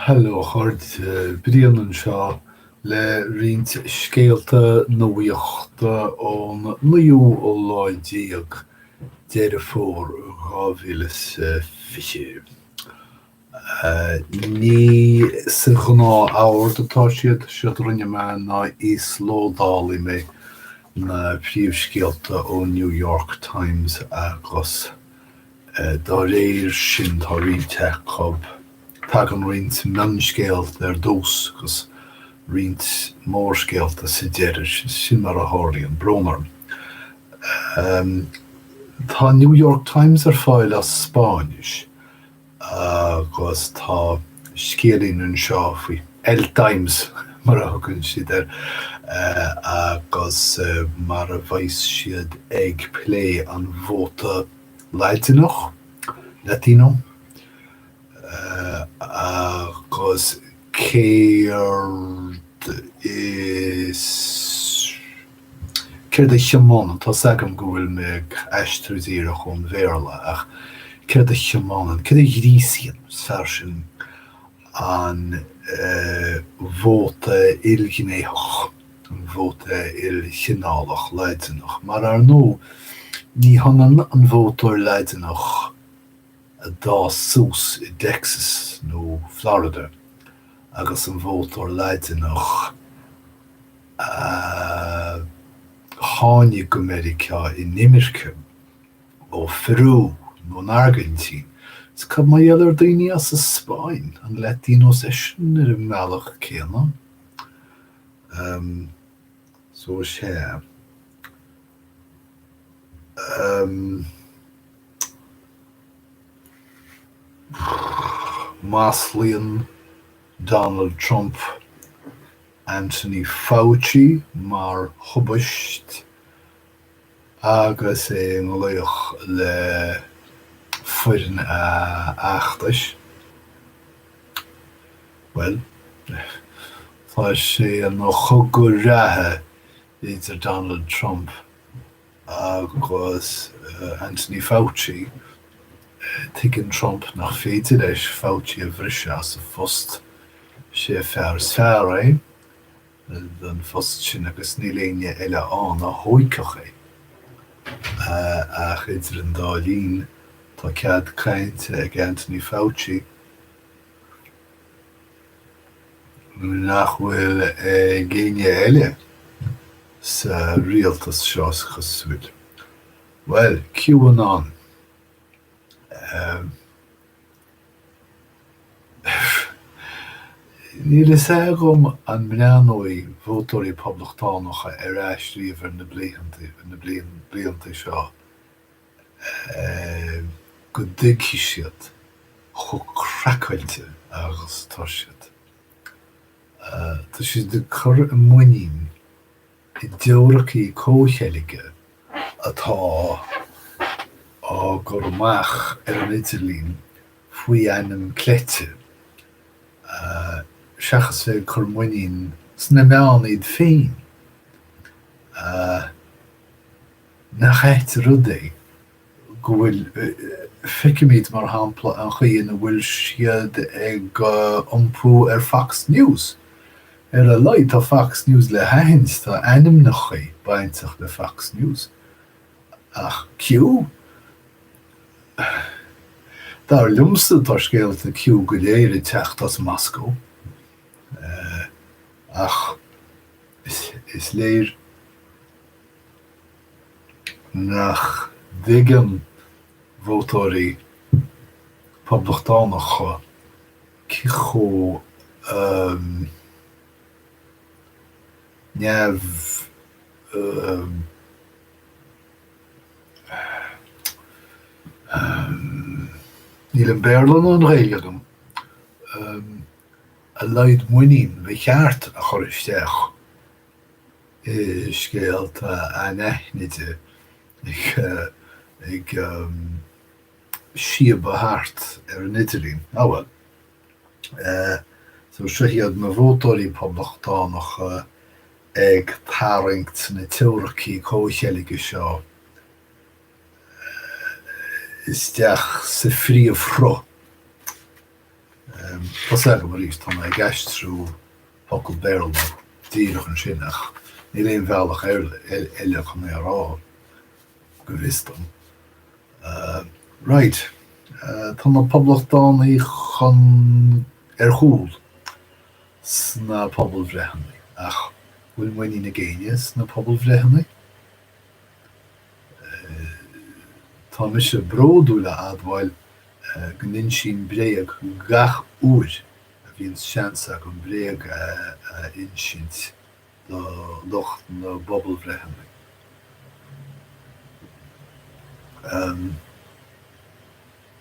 Hello, chuir bríonann seo le riint scéalta nóíochta ón liú ó láidíag déir fór 2020. Ní sa gná áhar atá siad rinne me ná íslódálaí mé na príomhscéalta ó New York Times agus dá réir sin tá rionte cob tag an riint meanscéalt dús agus riint mórscéalta sa deireadh sin mar a tháirlaíonn brónarm. Tá New York Times ar fáil as Spáinis agus tá scéalaíonn seo faoi El Times mar a thugann siad agus mar a bhaith siad ag play an bhóta Latino agus céird a seamánan tá sagam go bhfuil me eistúdíire chun bhéarla ach céird a seamánan céird a dhrísíonn fear sin an bhóta ilghinéach an bhóta ilghinálach leideanach mar ar nó ní hanan an Vótóir leideanach dá sús i Texas nó Florida agus an Vótóir leideanach tháinig go America i Nimirce ó Peru nó an Argentín. Is cad mai eilr daoine as a Spáin an Latino sin ar an meallach céanna. So sé. Maslíonn Donald Trump Anthony Fauci mar thubaist agus é an luoch le foireann achtais. Well, tá sé an chugur rathe idir Donald Trump agus Anthony Fauci tuigeann Trump nach féidir leis Fauci a bhrise as a phost sé fearr é an phost sin agus ní léine eile an a thóicech é ach idir an dálín tá cead cainte ag Anthony Fauci nach bhfuil géine eile sa rialtas seo sa chosúil. Well, QAnon. Ní is agam an mneanóí Vótóirí Poblachtánaigh ar aistríomh na blianta seo go dtigi siad chu cracailte agus tá siad. Tá siad de chur a muín i deorachaí Comhcheilge atá á gur amach ar an Idirlín faoi ainm cléite. Seachas fé chur muín sna meán iad féin. Nach éit rud é go bhfuil feicimid mar hampla an chuon a bhfuil siad ag iompú ar Fox News. Ar a leid tá Fox News le hains tá ainm nach chuí baintach le Fox News. Ach Q? Dar lumsa tar scéalta Q go léir i techt as Moscow. Ach is léir nach dtuigeann Vótóirí Poblachtánaigh cicho neamh níl an béarlann an réileagam a leid muín bheith cheart a chur isteach i scéalta aithneide ag siab a thart ar an Idirlín. Well, so siad na Vótóirí Poblachtánaigh ag tarraingt na teorachaí Comhcheilge seo isteach sa phríomhró. Tá go mar ríos tá ag gaistrú focail béal díach an sinach. Ní léon bhealach eile chu mé rá go bhistam. Right. Tá na poblachtánaigh chun chúl sna pobl bhreithanna ach bhfuil muoine na géine sna pobl bhreithanna. Tá mi se bródúile adhhail go ninn sin bréag gach úr a bhíonn seansa go bréag insint do lucht na bobal bhreithanna.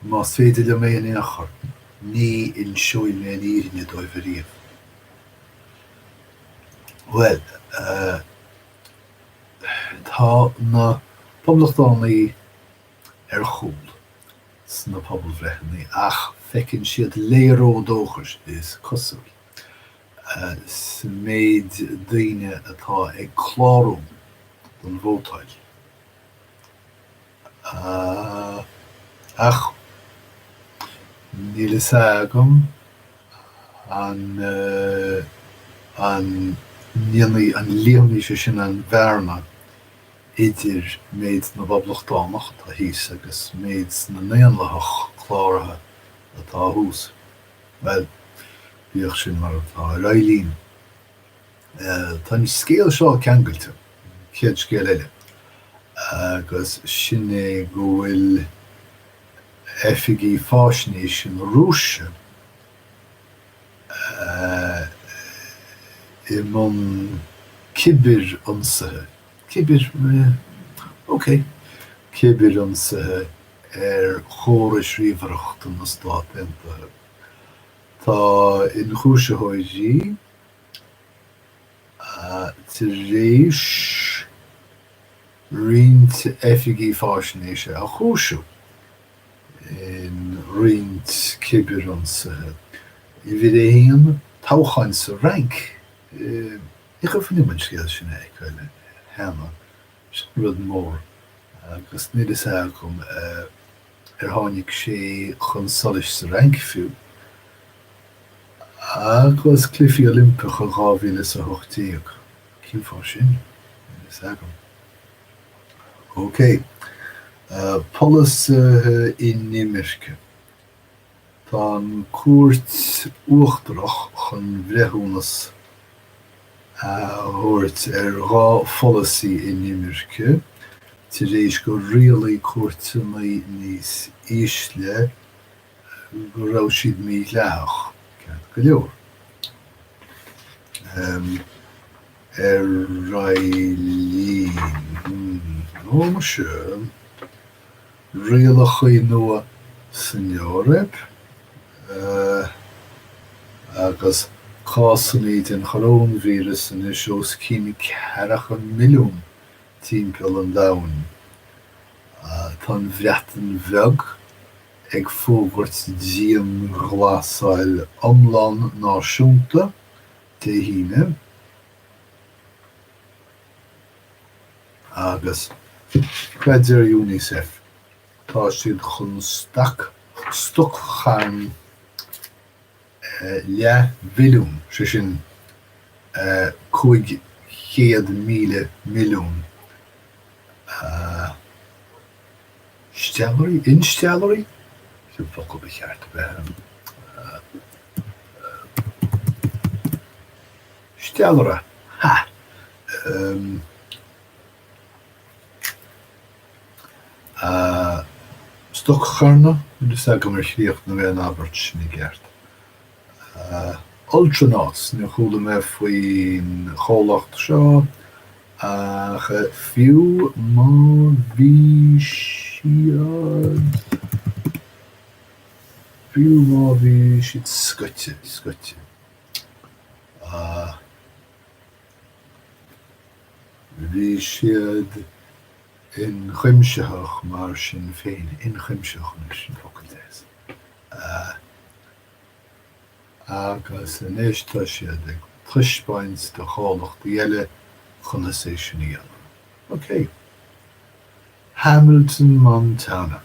Más féidir le mé an achar, ní in seoil mé an írinne dóibh riamh. Well, tá na poblachtánaigh chúl sna pobl bhreithanna ach feiceann siad léireódóchais is cosúil. Sa méid daoine atá ag chlárú don Vótóir. Ach níl is agam an líomhní se sin an bhearna idir méid na poblachtánaigh tá híos agus méid na néanlathach chláirithe atá hús. Well, bíoch sin mar atá roilín. Tá ní scéal seo ceangailte, céad scéal eile. Agus sin é go bhfuil effigy fáisnéis sin Rúiseach I mun Cibirionsaithe. Cibirionsaithe chórais ríomhaireacht na Stát Aontaithe. Tá in Rúiseach tar éis riant effigy fáisnéise a chúiseú in riant Cibirionsaithe. I bhí é héan táchain sa rank. Ich go fan nimmen scéal sin éile hena rud mór agus ní is gom tháinig sé chun solis sa rank fiú agus clifí Olympach a 2008 cin fá sin is gom. Ok. Polas in Nimirce. Tá an cuairt uachtarach chun bhreithúnas thuirt rá policy in Nimirce tar éis go rialaí cuairteanna níos ísle go raibh siad mí leach go leor. Railín mar se rialachaí nua san Eorp agus cásanní den chorónvírus in is seos cíní 4 milliún timpeall an domhain. Tá bhreatain bheag ag fógairt díon ghlasáil iomlán náisiúnta de híine agus craidir UNICEF tá siad chun stochcharm le bhiliún sé sin 500 milliún instellirí sin focail becheart stellara stochcharna dus go mar chríocht na bheith ábhart sin I gceart. Ultranauts na chúla me faoin chomhlacht seo fiú má bhí siad scoite. Bhí siad in Comhcheilg mar sin féin in Comhcheilg sin focailtéis. Agus in éistá siad ag tuispáint de chálacht eile chuna sé sin íana. Ok. Hamilton, Montana.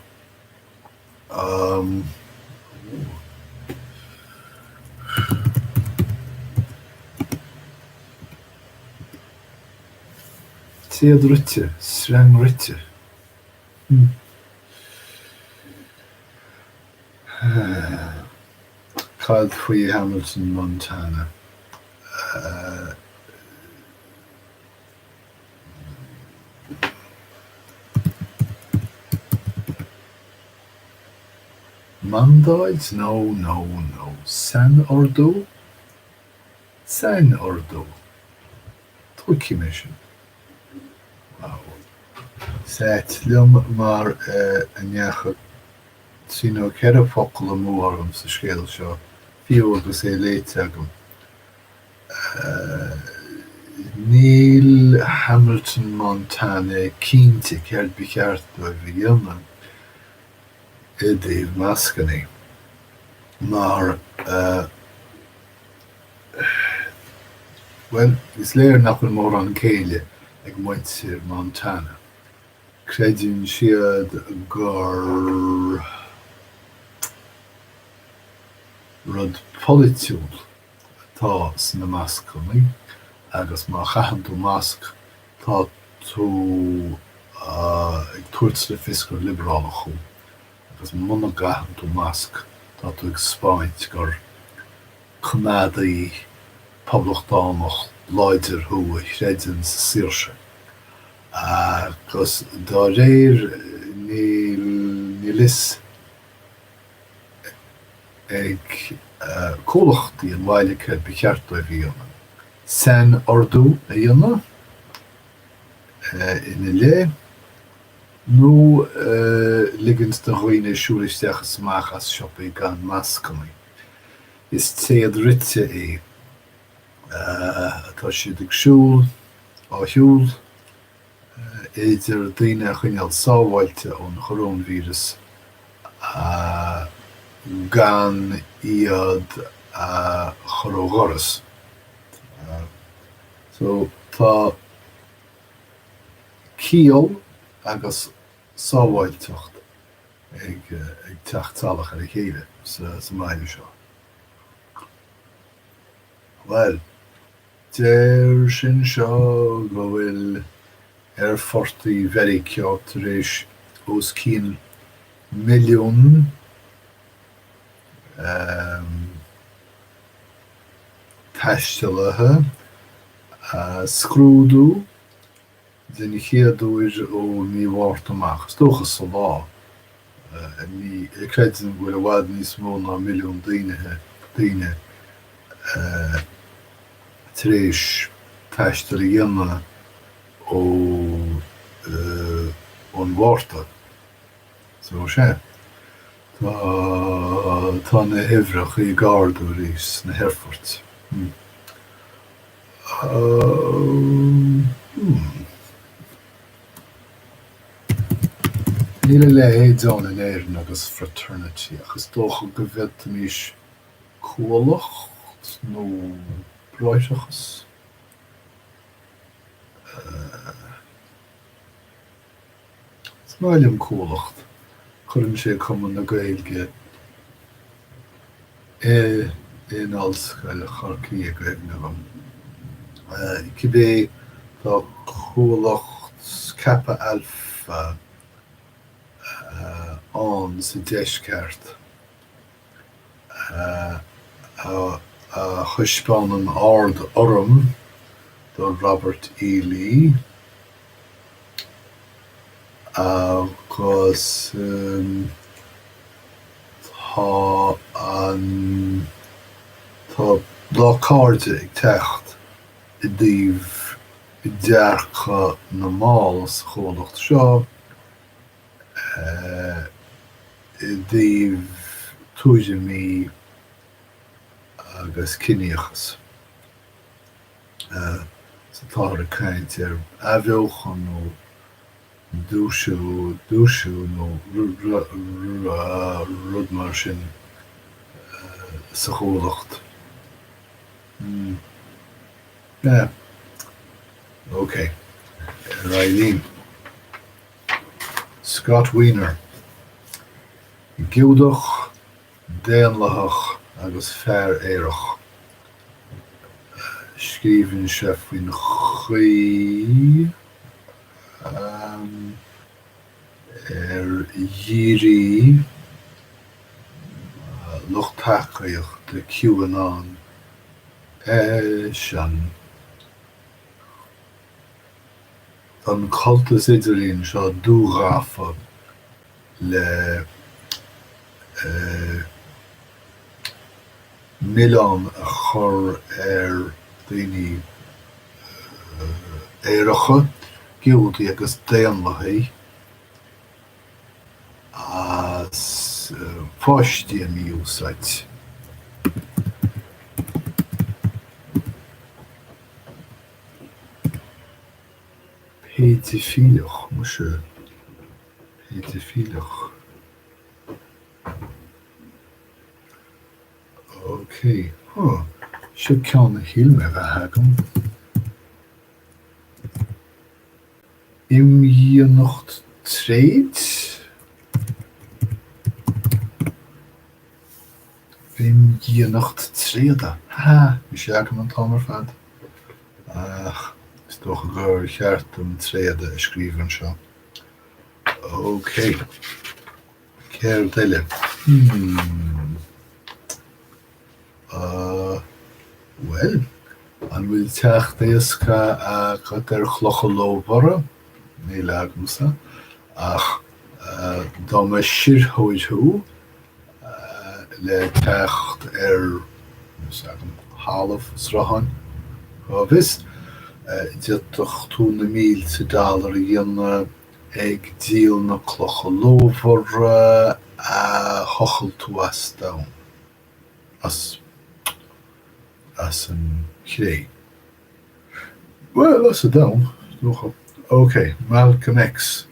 Téad rite, srang rite. Cad faoi Hamilton, Montana. Mandáid? No. San Ordo? San Ordo. Tuaigh mé sin. Wow. Seit liom mar aneacha tríno ceithre focail amórm sa scéal seo. Fiú agus é léite agam. Níl Hamilton, Montana cínte ceart bicart do bhí dhéanam i dtaobh meascanaí. Mar well, is léir nach an mór an céile ag muintir Montana. Creidíonn siad gur rud politiúil atá sna meascanaí agus má chaitheann tú measc tá tú ag tuairt le fiscal liberála chu agus muna gaitheann tú measc tá tú ag spáint gur conádaí Poblachtánaigh láidir thu a chreideann sa saoirse. Agus dá réir níl is ag cólachtaí an bhailice bicart a bhí anna. San Ordo a dhéanamh ina lé nó ligint de dhaoine siúlisteachas amachas siopaí gan meascanaí. Is téad rite é. Atá siad ag siúl á shiúl éidir daoine a chuineál sábhailte ón chórónvírus gan iad chóróghoras. So tá ciall agus sábhailteacht ag teachtálacha ar a chéile sa maiile seo. Well, déir sin seo go bhfuil ar fortaí very ceart tar éis os cín milliún taistealaithe scrúdú den chéadúir ó mímhairt amach. Stochas sa lá. Ní creidin bhfuil a bhfad níos mó ná milliún daoine tar éis taistil a dhéanamh ón bhharrta. So sé. Tá na himhreach í gardú rís na Herefort. Níl le éideán in éireann agus fraternity agus dócha go bheith níos cólacht nó bráiseachas. Smáilm cólacht chuireann sé cumann na Gaeilge éonalscail chorcaí a Gaeilgeam. Cibé tá cólacht Kappa Alpha an sa deisceart chuispáin an ard orm do Robert E. Lee agus tá lácáirde ag techt i dtaobh i dearcha normáil sa chólacht seo i dtaobh tuairimí agus cineachas. Sa táir a caint ar abheochan nó dúisiú nó rud mar sin sa chólacht. Okay. Eileen. Scott Wiener. Giúdach, déanlathach agus fear éireach. Scríbhinn sé faoin chuí dhírí luchtachaíoch de QAnon sean an cultas idirín seo dúghrafa le milliún a chur daoine éireacha giúdaí agus déanlathaí as fáistí a míúsáid. Péidifíleach mu se péidifíleach. Okay. Seo ceann híl me bheith hagam. Imdhíonacht tréad. Imdhíonacht tréada. Bhí sé agam an támar fad. Is doch gur cheartm tréada a scríbhann seo. Okay. Céir duile. Well, an bhfuil teach déasca a chud chlocha lóbhara, ní leagmsa, ach dá me sirthóidú le techt hálamh srahan. Vis, diatach $2,000 a dhéanana ag díal na clocha lóbhara a chochal tú as dám. As an chré. Well, that's a down. Okay, Malcolm X.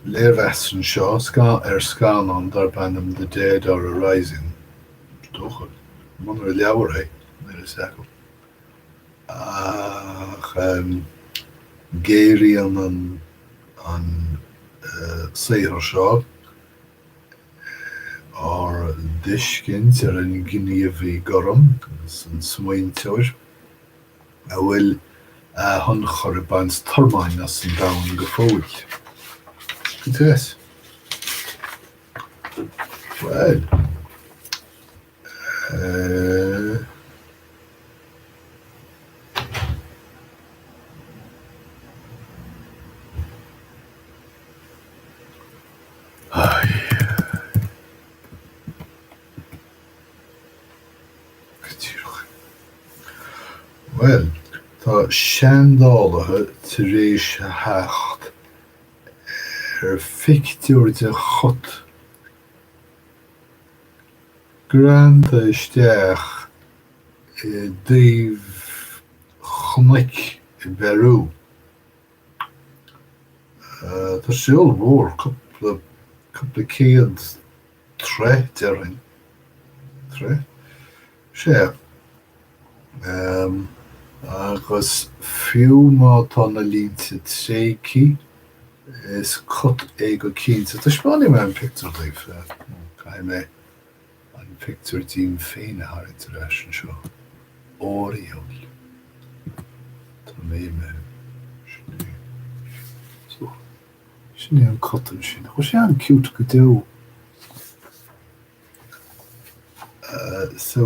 Leirvestan seo scanán dar bannam The Dead Are Arising. Dúchal. Man leabhar é, níl is eagal. Géiríonn an saothar seo ar discint ar an gníomhaí goram, an smaointeoir, a bhfuil chun choribáins tormáin as an dam go fóill. Good. Well, well, tá seandálathe tar éis heacht fictiúir de chut. Granda isteach daobh chnoic I Beirú. Tá siúl mór cúpla céad tre dearin. Tre? Sé. Agus fiú má tá na línte tréci is cut ag go cínta. Tá spáinní me an picture daobh cai me an picture dín féin a thar iteration seo. Óíol. Tá mé me sinné an cutan sin. Chu sé an cute go dú. So,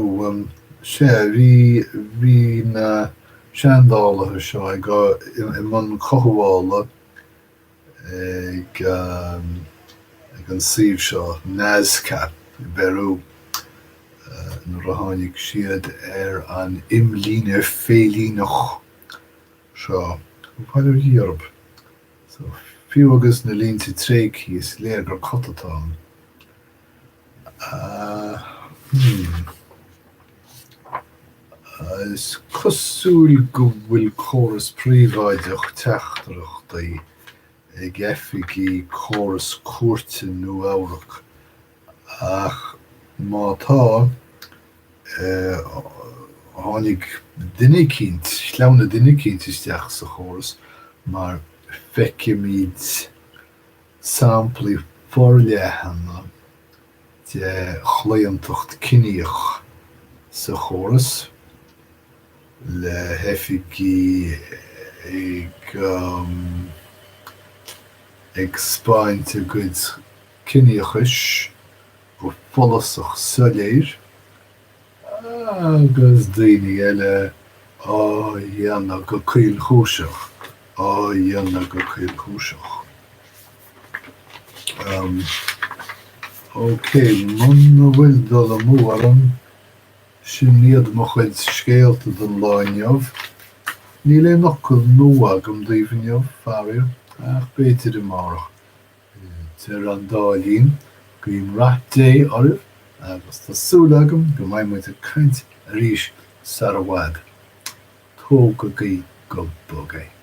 sé bhí na seandálathe seo ag I man chothbhála ag an suíomh seo NASCAP I Beirú nuair a tháinig siad ar an imlíne félínach seo. Bhaidir Europe. So, fiú agus na línte tréci is léir gur cotatá. Is cosúil go bhfuil córas príomháideach teachtarachtaí ag efficí córas cuairte nó amhrach. Ach má tá tháinig duine cínt, sleamhna duine cínt isteach sa chóras, mar feicimid samplaí forléithanna de chléantacht cineach sa chóras le hefficí ag Spáinte gud cinneachais go folasach soléir agus daoine eile á dhéanamh go Comhcheilg Rúiseach man na bhfuil dul amúlam sin iad mo chuid scéalta don láinneamh. Ní le nocail nua agam daomhneamh fearir ach béidir amárach. Tar an dálín go bhíon rath dé oribh agus tásúla agam go mbeidh muid a caint arís sa a bhfad. Tóg go gaí go bogé.